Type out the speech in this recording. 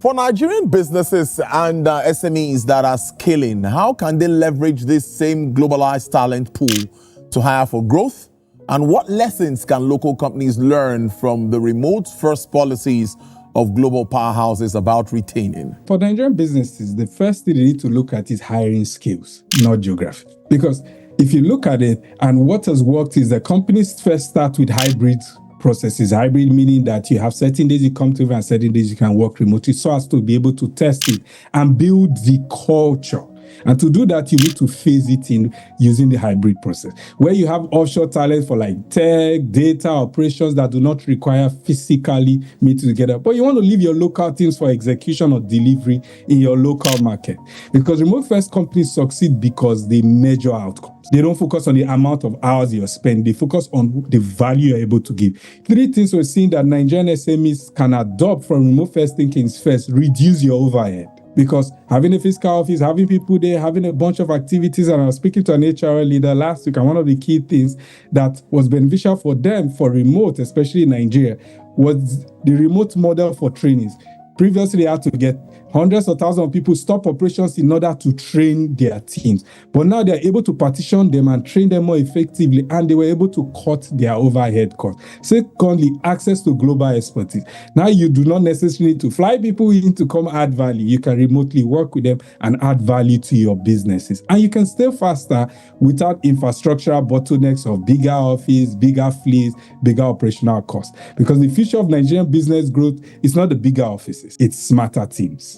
For Nigerian businesses and SMEs that are scaling, how can they leverage this same globalized talent pool to hire for growth? And what lessons can local companies learn from the remote-first policies of global powerhouses about retaining? For Nigerian businesses, the first thing they need to look at is hiring skills, not geography. Because if you look at it, and what has worked is that companies first start with hybrid processes. Hybrid meaning that you have certain days you come to and certain days you can work remotely, so as to be able to test it and build the culture. And to do that, you need to phase it in using the hybrid process, where you have offshore talent for like tech, data, operations that do not require physically meeting together. But you want to leave your local teams for execution or delivery in your local market. Because remote first companies succeed because they measure outcomes. They don't focus on the amount of hours you're spending. They focus on the value you're able to give. Three things we're seeing that Nigerian SMEs can adopt from remote first thinking is first, reduce your overhead. Because having a physical office, having people there, having a bunch of activities, and I was speaking to an HR leader last week, and one of the key things that was beneficial for them for remote, especially in Nigeria, was the remote model for trainees. Previously, they had to get hundreds of thousands of people stop operations in order to train their teams. But now they're able to partition them and train them more effectively, and they were able to cut their overhead costs. Secondly, access to global expertise. Now you do not necessarily need to fly people in to come add value. You can remotely work with them and add value to your businesses. And you can scale faster without infrastructural bottlenecks of bigger office, bigger fleets, bigger operational costs. Because the future of Nigerian business growth is not the bigger offices, it's smarter teams.